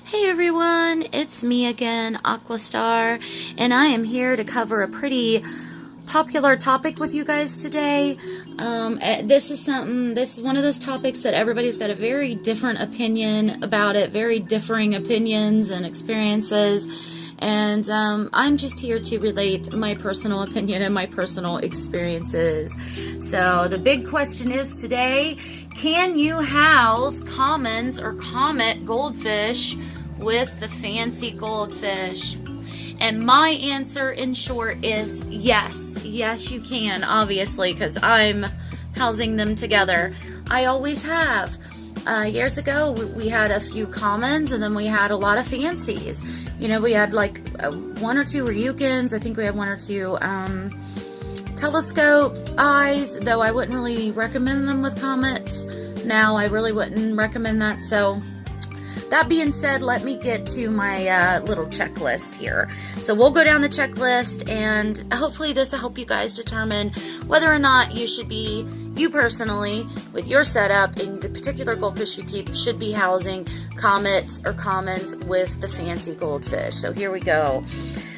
Hey everyone, it's me again, Aquastar, and I am here to cover a pretty popular topic with you guys today. This is one of those topics that everybody's got a very different opinion about it, very differing opinions and experiences, and I'm just here to relate my personal opinion and my personal experiences. So the big question is today, can you house commons or comet goldfish with the fancy goldfish? And my answer in short is yes. Yes, you can, obviously, because I'm housing them together. I always have. Years ago, we had a few commons, and then we had a lot of fancies. You know, we had like one or two Ryukins. I think we had one or two telescope eyes, though I wouldn't really recommend them with comets. Now, I really wouldn't recommend that, so that being said, let me get to my little checklist here. So we'll go down the checklist, and hopefully this will help you guys determine whether or not you personally, with your setup and the particular goldfish you keep, should be housing comets or commons with the fancy goldfish. So here we go.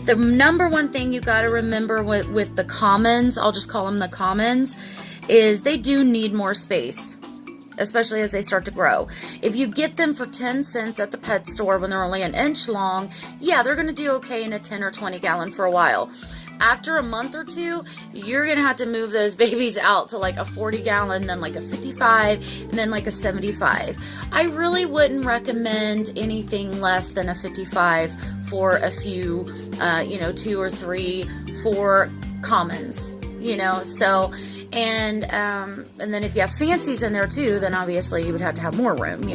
The number one thing you got to remember with the commons, I'll just call them the commons, is they do need more space, especially as they start to grow. If you get them for 10 cents at the pet store when they're only an inch long, yeah, they're going to do okay in a 10 or 20 gallon for a while. After a month or two, you're going to have to move those babies out to like a 40 gallon, then like a 55, and then like a 75. I really wouldn't recommend anything less than a 55 for a few, 2 or 3, 4 commons, so. And then if you have fancies in there too, then obviously you would have to have more room,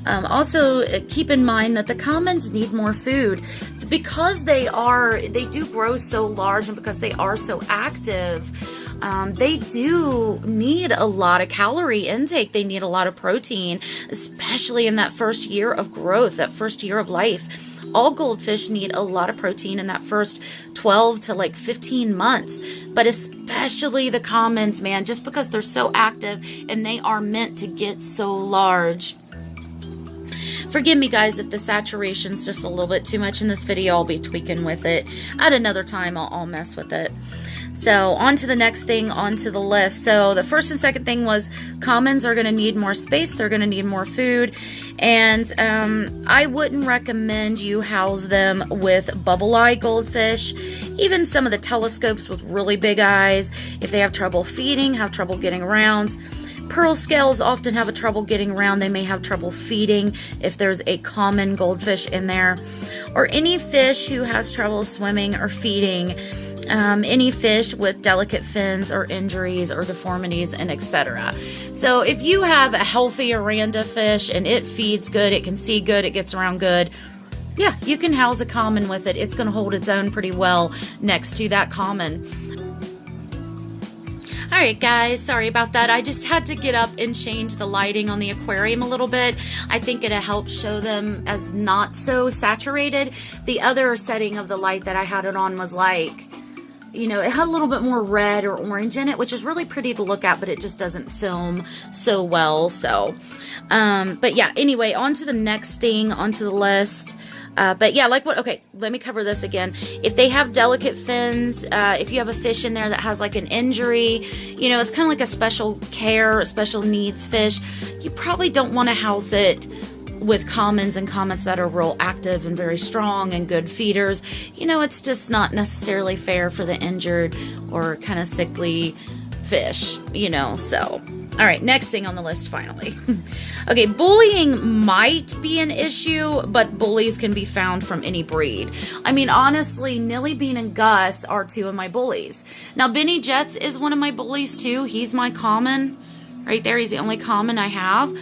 Also, keep in mind that the commons need more food because they do grow so large, and because they are so active. They do need a lot of calorie intake. They need a lot of protein, especially in that first year of growth, that first year of life. All goldfish need a lot of protein in that first 12 to like 15 months, but especially the commons, man, just because they're so active and they are meant to get so large. Forgive me, guys, if the saturation's just a little bit too much in this video. I'll be tweaking with it. At another time, I'll mess with it. So on to the next thing, onto the list. So the first and second thing was commons are going to need more space. They're going to need more food. And I wouldn't recommend you house them with bubble eye goldfish. Even some of the telescopes with really big eyes, if they have trouble feeding, have trouble getting around. Pearlscales often have trouble getting around. They may have trouble feeding if there's a common goldfish in there. Or any fish who has trouble swimming or feeding. Any fish with delicate fins or injuries or deformities, and etc. So if you have a healthy Oranda fish and it feeds good, it can see good, it gets around good, yeah, you can house a common with it. It's going to hold its own pretty well next to that common. Alright guys, sorry about that. I just had to get up and change the lighting on the aquarium a little bit. I think it'll help show them as not so saturated. The other setting of the light that I had it on was like, it had a little bit more red or orange in it, which is really pretty to look at, but it just doesn't film so well. So, but yeah, anyway, on to the next thing, onto the list. But yeah, okay, let me cover this again. If they have delicate fins, if you have a fish in there that has like an injury, it's kind of like a special care, a special needs fish, you probably don't want to house it with commons and comets that are real active and very strong and good feeders. It's just not necessarily fair for the injured or kind of sickly fish, so. All right, next thing on the list, finally. Okay, bullying might be an issue, but bullies can be found from any breed. I mean, honestly, Nilly Bean and Gus are two of my bullies. Now, Benny Jets is one of my bullies too. He's my common. Right there, he's the only common I have.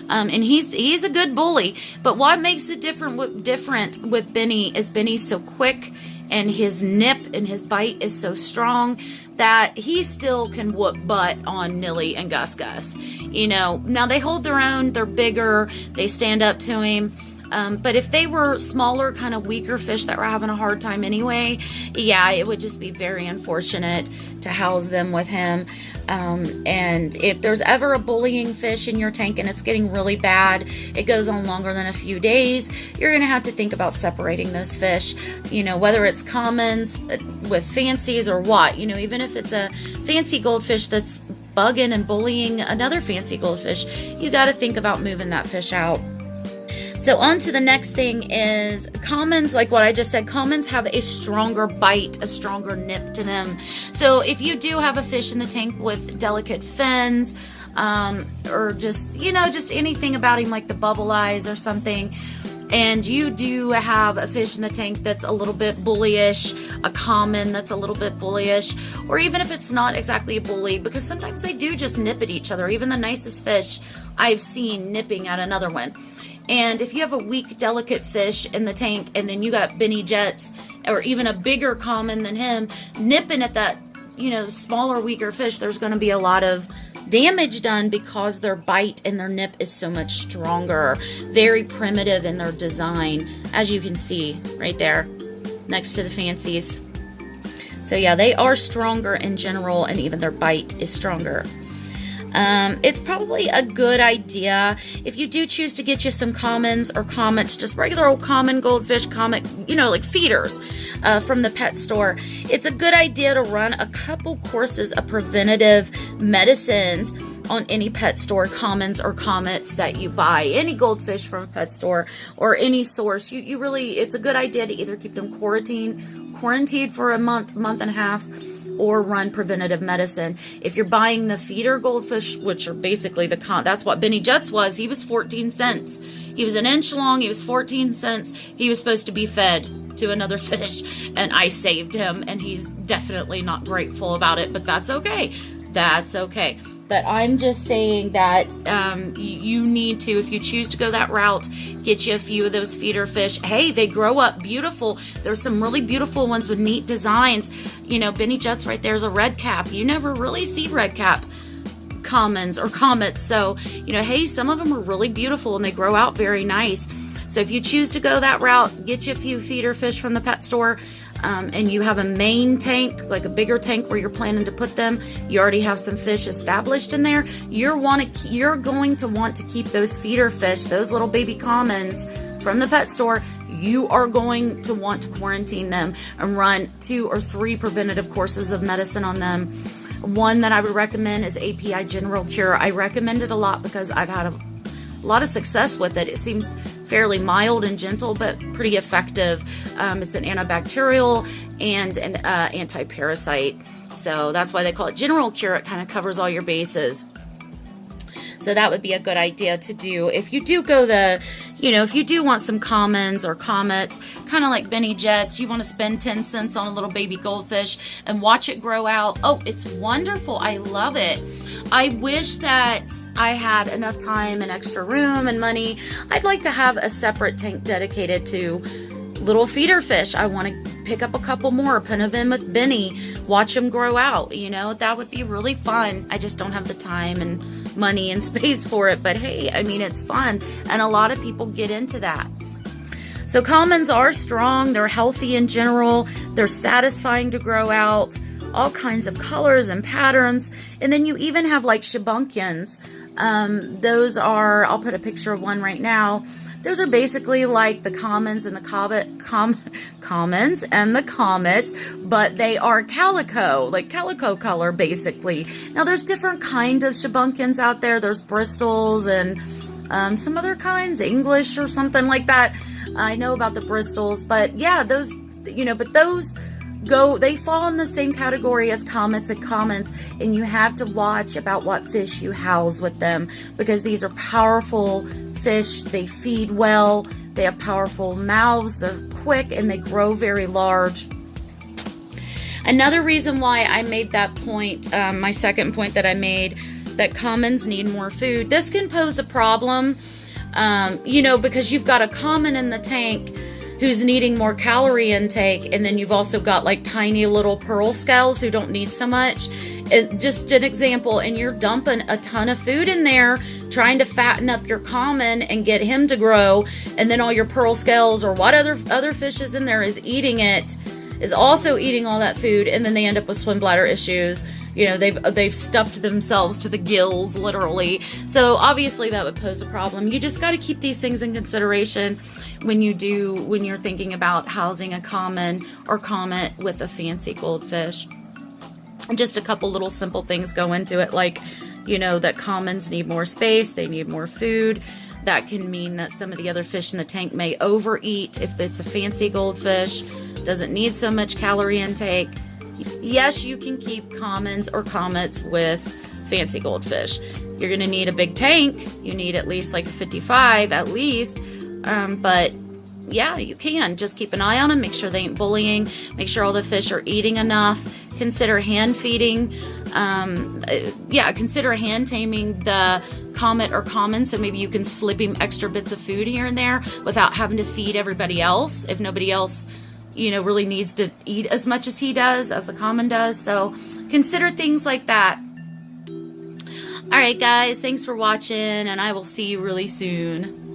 And he's a good bully. But what makes it different with Benny is Benny's so quick, and his nip and his bite is so strong that he still can whoop butt on Nilly and Gus. Now they hold their own, they're bigger, they stand up to him. But if they were smaller, kind of weaker fish that were having a hard time anyway, yeah, it would just be very unfortunate to house them with him. And if there's ever a bullying fish in your tank and it's getting really bad, it goes on longer than a few days, you're going to have to think about separating those fish, you know, whether it's commons with fancies or what, you know, even if it's a fancy goldfish that's bugging and bullying another fancy goldfish, you got to think about moving that fish out. So on to the next thing is commons. Like what I just said, commons have a stronger bite, a stronger nip to them. So if you do have a fish in the tank with delicate fins, or just, you know, just anything about him like the bubble eyes or something, and you do have a fish in the tank that's a little bit bullyish, a common that's a little bit bullyish, or even if it's not exactly a bully, because sometimes they do just nip at each other. Even the nicest fish I've seen nipping at another one. And if you have a weak, delicate fish in the tank, and then you got Benny Jets, or even a bigger common than him, nipping at that, you know, smaller, weaker fish, there's going to be a lot of damage done because their bite and their nip is so much stronger. Very primitive in their design, as you can see right there next to the fancies. So yeah, they are stronger in general, and even their bite is stronger. It's probably a good idea if you do choose to get you some commons or comets, just regular old common goldfish, comet, you know, like feeders from the pet store. It's a good idea to run a couple courses of preventative medicines on any pet store commons or comets that you buy. Any goldfish from a pet store or any source, you really, it's a good idea to either keep them quarantined for a month and a half, or run preventative medicine. If you're buying the feeder goldfish, which are basically that's what Benny Jets was. He was 14 cents. He was an inch long. He was 14 cents. He was supposed to be fed to another fish, and I saved him, and he's definitely not grateful about it, but that's okay. That's okay. But I'm just saying that you need to, if you choose to go that route, get you a few of those feeder fish. Hey, they grow up beautiful. There's some really beautiful ones with neat designs. You know, Benny Jets right there is a red cap. You never really see red cap commons or comets. So, you know, hey, some of them are really beautiful and they grow out very nice. So if you choose to go that route, get you a few feeder fish from the pet store. And you have a main tank, like a bigger tank where you're planning to put them, you already have some fish established in there, you're going to want to keep those feeder fish, those little baby commons from the pet store, you are going to want to quarantine them and run 2 or 3 preventative courses of medicine on them. One that I would recommend is API General Cure. I recommend it a lot because I've had a lot of success with it. It seems fairly mild and gentle, but pretty effective. It's an antibacterial and an anti-parasite. So that's why they call it General Cure. It kind of covers all your bases. So that would be a good idea to do. If you do go if you do want some commons or comets, kind of like Benny Jets, you want to spend 10 cents on a little baby goldfish and watch it grow out. Oh, it's wonderful. I love it. I wish that I had enough time and extra room and money. I'd like to have a separate tank dedicated to little feeder fish. I want to pick up a couple more, put them in with Benny, watch them grow out. You know, that would be really fun. I just don't have the time and money and space for it. But hey, I mean, it's fun. And a lot of people get into that. So commons are strong. They're healthy in general. They're satisfying to grow out. All kinds of colors and patterns. And then you even have like Shubunkins. Those are, I'll put a picture of one right now. Those are basically like the commons and the commons and the comets, but they are calico, like calico color basically. Now there's different kinds of Shubunkins out there. There's Bristols and some other kinds, English or something like that. I know about the Bristols, but yeah, those, but those they fall in the same category as comets and commons, and you have to watch about what fish you house with them, because these are powerful fish. They feed well, they have powerful mouths, they're quick, and they grow very large. Another reason why I made that point, my second point that I made, that commons need more food, this can pose a problem, because you've got a common in the tank who's needing more calorie intake, and then you've also got like tiny little Pearlscales who don't need so much, just an example, and you're dumping a ton of food in there, trying to fatten up your common and get him to grow, and then all your Pearlscales or what other fish is in there is also eating all that food, and then they end up with swim bladder issues. You know, they've stuffed themselves to the gills, literally. So obviously that would pose a problem. You just got to keep these things in consideration when you're thinking about housing a common or comet with a fancy goldfish. And just a couple little simple things go into it, like, you know, that commons need more space, they need more food. That can mean that some of the other fish in the tank may overeat. If it's a fancy goldfish, doesn't need so much calorie intake. Yes, you can keep commons or comets with fancy goldfish. You're going to need a big tank. You need at least like a 55 at least. But yeah, you can. Just keep an eye on them. Make sure they ain't bullying. Make sure all the fish are eating enough. Consider hand feeding. Consider hand taming the comet or common. So maybe you can slip him extra bits of food here and there without having to feed everybody else. If nobody else, you know, really needs to eat as much as he does, as the common does. So consider things like that. All right, guys, thanks for watching, and I will see you really soon.